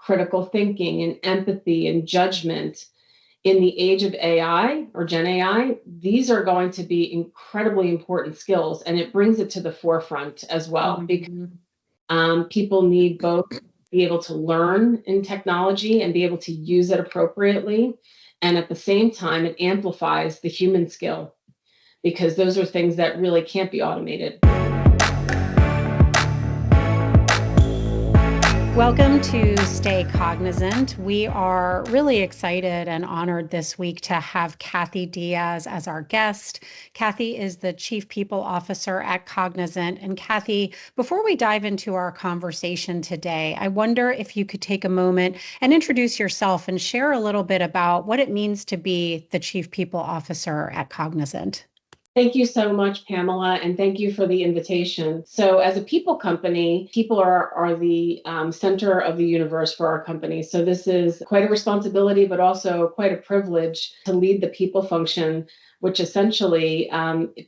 critical thinking and empathy and judgment in the age of AI or Gen AI, these are going to be incredibly important skills, and it brings it to the forefront as well. Because people need both to be able to learn in technology and be able to use it appropriately. And at the same time, it amplifies the human skill because those are things that really can't be automated. Welcome to Stay Cognizant. We are really excited and honored this week to have Kathy Diaz as our guest. Kathy is the Chief People Officer at Cognizant. And Kathy, before we dive into our conversation today, I wonder if you could take a moment and introduce yourself and share a little bit about what it means to be the Chief People Officer at Cognizant. Thank you so much, Pamela, and thank you for the invitation. So as a people company, people are the center of the universe for our company. So this is quite a responsibility, but also quite a privilege to lead the people function, which essentially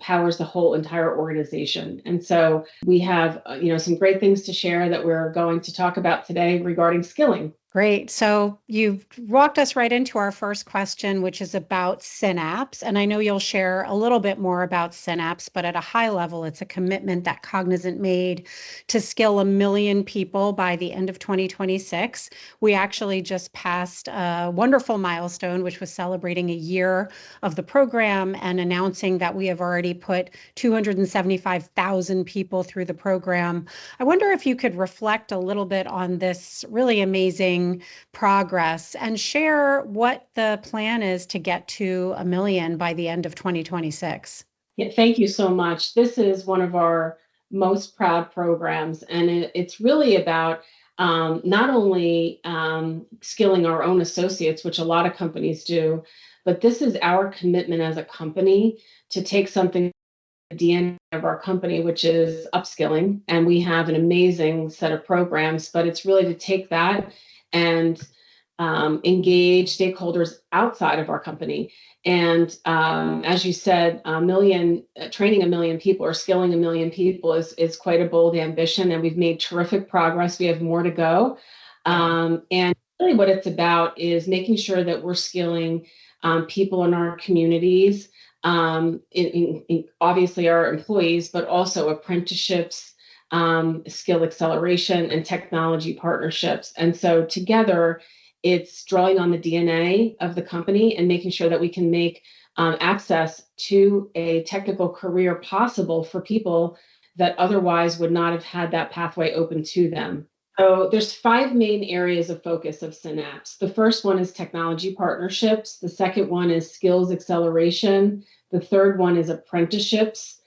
powers the whole entire organization. And so we have some great things to share that we're going to talk about today regarding skilling. Great. So you've walked us right into our first question, which is about Synapse. And I know you'll share a little bit more about Synapse, but at a high level, it's a commitment that Cognizant made to skill 1 million people by the end of 2026. We actually just passed a wonderful milestone, which was celebrating a year of the program and announcing that we have already put 275,000 people through the program. I wonder if you could reflect a little bit on this really amazing progress and share what the plan is to get to 1 million by the end of 2026. Yeah, thank you so much. This is one of our most proud programs, and it's really about not only skilling our own associates, which a lot of companies do, but this is our commitment as a company to take something the DNA of our company, which is upskilling, and we have an amazing set of programs, but it's really to take that and engage stakeholders outside of our company. And as you said, training 1 million people or skilling 1 million people is quite a bold ambition, and we've made terrific progress. We have more to go. And really what it's about is making sure that we're skilling people in our communities, in obviously our employees, but also apprenticeships, skill acceleration, and technology partnerships. And so together, it's drawing on the DNA of the company and making sure that we can make access to a technical career possible for people that otherwise would not have had that pathway open to them. So there's 5 main areas of focus of Synapse. The first one is technology partnerships. The second one is skills acceleration. The third one is apprenticeships.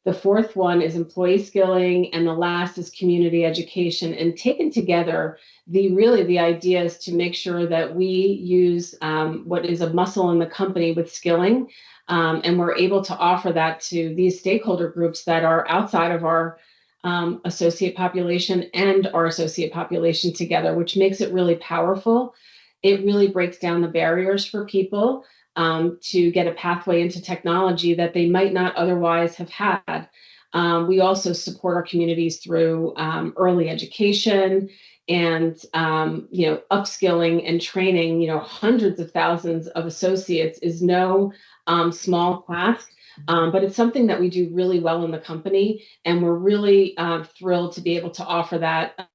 The fourth one is employee skilling, and the last is community education. And taken together, the idea is to make sure that we use what is a muscle in the company with skilling, and we're able to offer that to these stakeholder groups that are outside of our associate population and our associate population together, which makes it really powerful. It really breaks down the barriers for people to get a pathway into technology that they might not otherwise have had. We also support our communities through early education and upskilling and training. Hundreds of thousands of associates is no small task, but it's something that we do really well in the company, and we're really thrilled to be able to offer that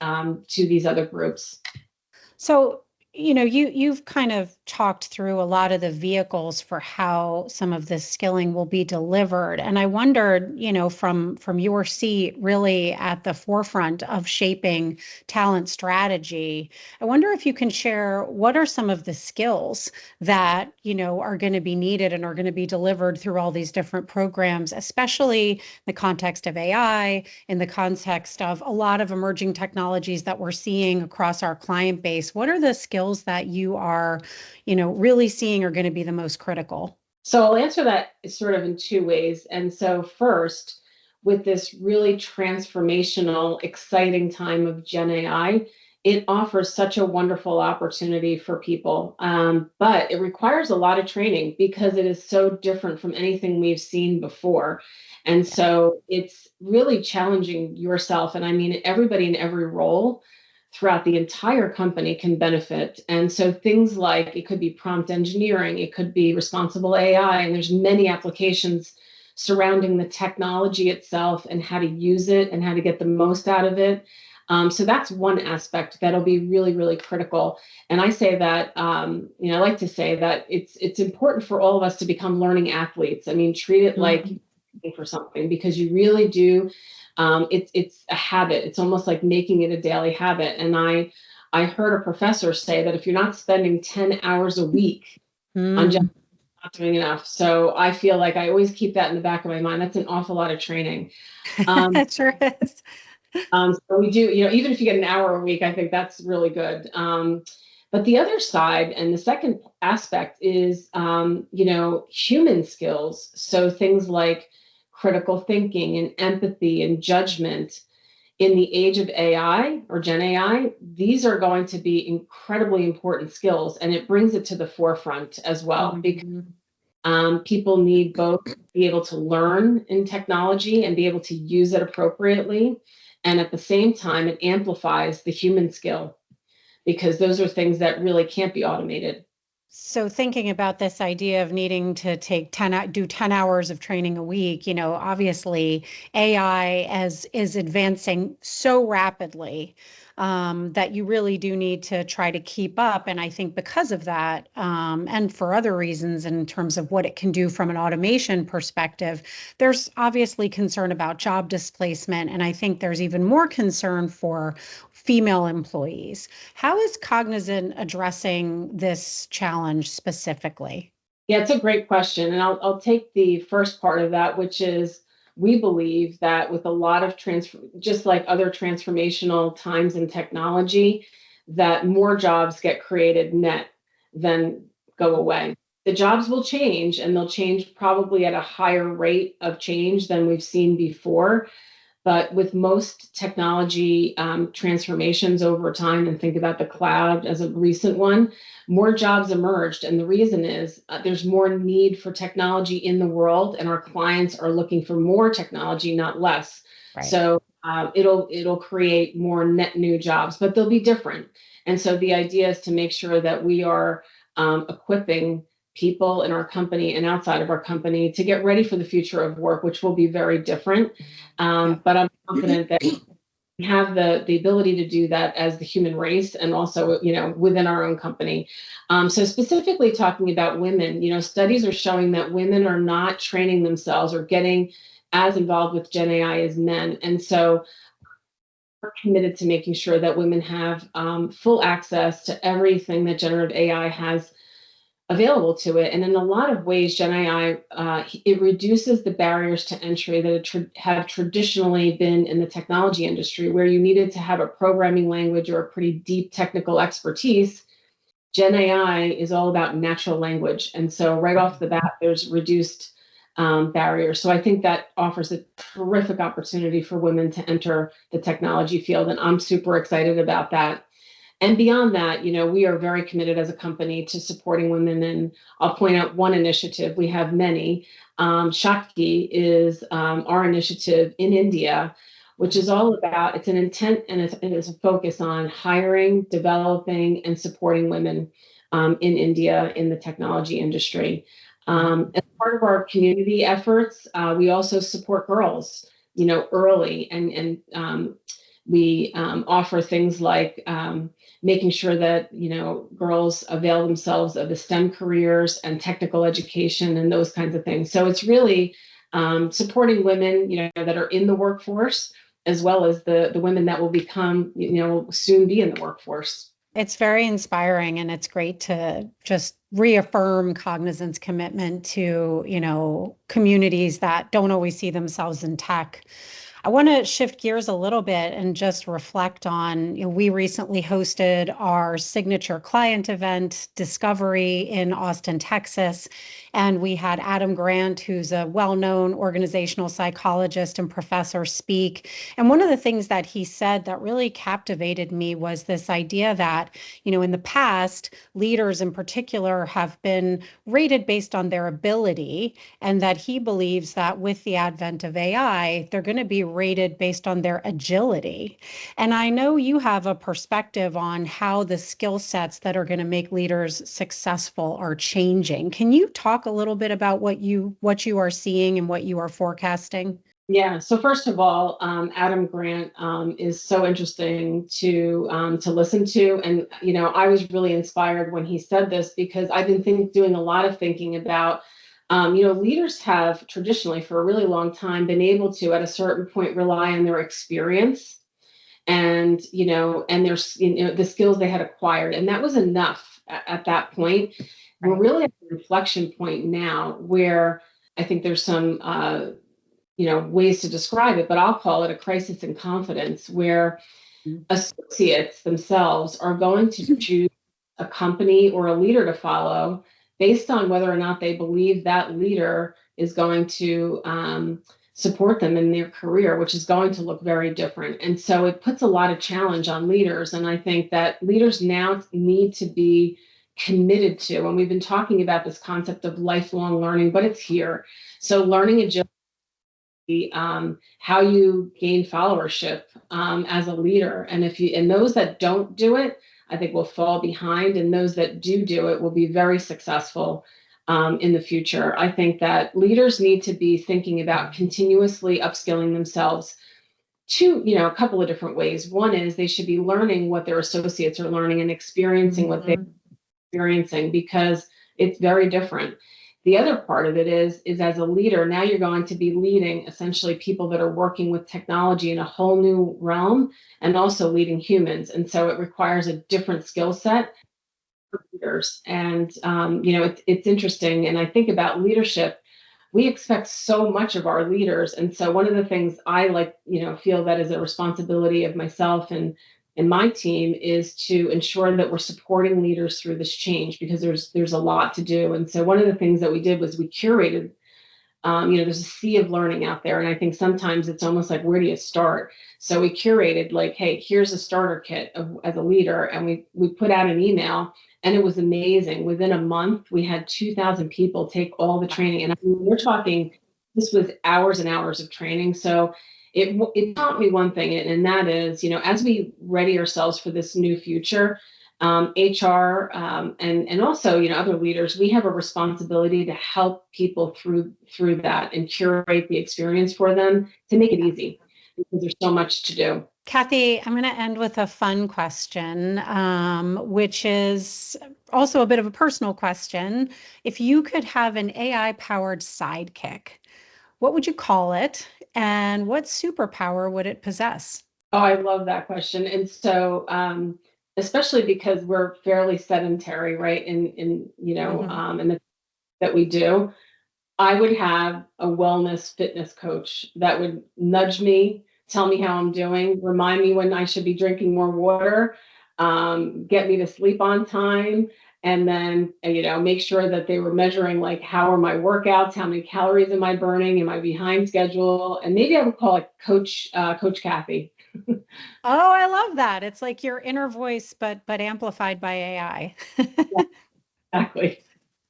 to these other groups. So you've kind of talked through a lot of the vehicles for how some of this skilling will be delivered. And I wondered, from your seat really at the forefront of shaping talent strategy, I wonder if you can share what are some of the skills that, are going to be needed and are going to be delivered through all these different programs, especially in the context of AI, in the context of a lot of emerging technologies that we're seeing across our client base. What are the skills that you are, really seeing are going to be the most critical? So I'll answer that sort of in 2 ways. And so first, with this really transformational, exciting time of Gen AI, it offers such a wonderful opportunity for people. But it requires a lot of training because it is so different from anything we've seen before. And so it's really challenging yourself, and I mean everybody in every role, throughout the entire company can benefit. And so things like it could be prompt engineering, it could be responsible AI, and there's many applications surrounding the technology itself and how to use it and how to get the most out of it. So that's one aspect that'll be really, really critical. And I say that, I like to say that it's important for all of us to become learning athletes. I mean, treat it like for something, because you really do. It's a habit. It's almost like making it a daily habit. And I heard a professor say that if you're not spending 10 hours a week on just not doing enough. So I feel like I always keep that in the back of my mind. That's an awful lot of training. It sure is. So we do, even if you get an hour a week, I think that's really good. But the other side and the second aspect is, human skills. So things like critical thinking and empathy and judgment. In the age of AI or Gen AI, these are going to be incredibly important skills, and it brings it to the forefront as well. Because people need both to be able to learn in technology and be able to use it appropriately. And at the same time, it amplifies the human skill, because those are things that really can't be automated. So thinking about this idea of needing to do 10 hours of training a week, obviously AI is advancing so rapidly that you really do need to try to keep up. And I think because of that, and for other reasons in terms of what it can do from an automation perspective, there's obviously concern about job displacement. And I think there's even more concern for female employees. How is Cognizant addressing this challenge specifically? Yeah, it's a great question. And I'll take the first part of that, which is we believe that with a lot of just like other transformational times in technology, that more jobs get created net than go away. The jobs will change, and they'll change probably at a higher rate of change than we've seen before. But with most technology transformations over time, and think about the cloud as a recent one, more jobs emerged. And the reason is there's more need for technology in the world, and our clients are looking for more technology, not less. Right. So it'll create more net new jobs, but they'll be different. And so the idea is to make sure that we are equipping people in our company and outside of our company to get ready for the future of work, which will be very different. But I'm confident that we have the ability to do that as the human race, and also, within our own company. So specifically talking about women, studies are showing that women are not training themselves or getting as involved with Gen AI as men. And so we're committed to making sure that women have full access to everything that generative AI has available to it. And in a lot of ways, Gen AI, it reduces the barriers to entry that have traditionally been in the technology industry, where you needed to have a programming language or a pretty deep technical expertise. Gen AI is all about natural language. And so right off the bat, there's reduced barriers. So I think that offers a terrific opportunity for women to enter the technology field. And I'm super excited about that. And beyond that, we are very committed as a company to supporting women. And I'll point out one initiative. We have many. Shakti is our initiative in India, which is all about, it's an intent and it's a focus on hiring, developing, and supporting women in India in the technology industry. As part of our community efforts, we also support girls, early, and we offer things like making sure that girls avail themselves of the STEM careers and technical education and those kinds of things. So it's really supporting women, that are in the workforce, as well as the women that will become, soon be in the workforce. It's very inspiring, and it's great to just reaffirm Cognizant's commitment to, communities that don't always see themselves in tech. I want to shift gears a little bit and just reflect on, we recently hosted our signature client event, Discovery, in Austin, Texas. And we had Adam Grant, who's a well-known organizational psychologist and professor, speak. And one of the things that he said that really captivated me was this idea that, in the past, leaders in particular have been rated based on their ability, and that he believes that with the advent of AI, they're going to be rated based on their agility. And I know you have a perspective on how the skill sets that are going to make leaders successful are changing. Can you talk a little bit about what you are seeing and what you are forecasting? Yeah. So first of all, Adam Grant is so interesting to listen to, and I was really inspired when he said this because I've been doing a lot of thinking about, leaders have traditionally for a really long time been able to, at a certain point, rely on their experience and the skills they had acquired, and that was enough at that point. We're Right. really at the inflection point now where I think there's some ways to describe it, but I'll call it a crisis in confidence, where associates themselves are going to choose a company or a leader to follow based on whether or not they believe that leader is going to support them in their career, which is going to look very different. And so it puts a lot of challenge on leaders. And I think that leaders now need to be committed to, and we've been talking about this concept of lifelong learning, but it's here. So learning agility, how you gain followership as a leader. And those that don't do it, I think will fall behind. And those that do it will be very successful in the future. I think that leaders need to be thinking about continuously upskilling themselves a couple of different ways. One is they should be learning what their associates are learning and experiencing what they're experiencing, because it's very different. The other part of it is as a leader, now you're going to be leading essentially people that are working with technology in a whole new realm, and also leading humans. And so it requires a different skill set for leaders. And, it's interesting. And I think about leadership, we expect so much of our leaders. And so one of the things I feel that is a responsibility of myself and my team is to ensure that we're supporting leaders through this change, because there's a lot to do. And so one of the things that we did was we curated, there's a sea of learning out there. And I think sometimes it's almost like, where do you start? So we curated like, hey, here's a starter kit as a leader. And we put out an email, and it was amazing. Within a month, we had 2,000 people take all the training. And I mean, we're talking, this was hours and hours of training. So it taught me one thing, and that is, as we ready ourselves for this new future, HR, and also other leaders, we have a responsibility to help people through that and curate the experience for them to make it easy, because there's so much to do. Kathy, I'm going to end with a fun question, which is also a bit of a personal question. If you could have an AI-powered sidekick, what would you call it, and what superpower would it possess? Oh, I love that question. And so, especially because we're fairly sedentary, right? In the that we do, I would have a wellness fitness coach that would nudge me, tell me how I'm doing, remind me when I should be drinking more water, get me to sleep on time, and then make sure that they were measuring, like, how are my workouts, how many calories am I burning, am I behind schedule, and maybe I would call it Coach Kathy. Oh, I love that. It's like your inner voice, but amplified by AI. Yeah, exactly.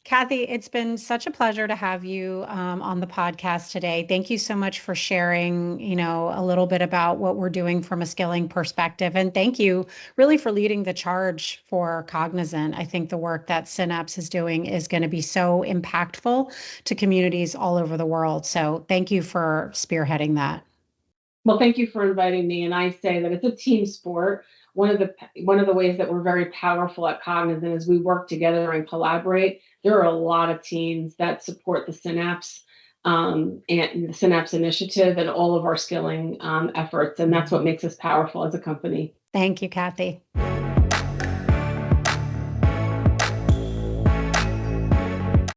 Kathy, it's been such a pleasure to have you on the podcast today. Thank you so much for sharing, a little bit about what we're doing from a skilling perspective. And thank you really for leading the charge for Cognizant. I think the work that Synapse is doing is going to be so impactful to communities all over the world. So thank you for spearheading that. Well, thank you for inviting me. And I say that it's a team sport. One of the ways that we're very powerful at Cognizant is we work together and collaborate. There are a lot of teams that support the Synapse and the Synapse initiative and all of our skilling efforts, and that's what makes us powerful as a company. Thank you, Kathy.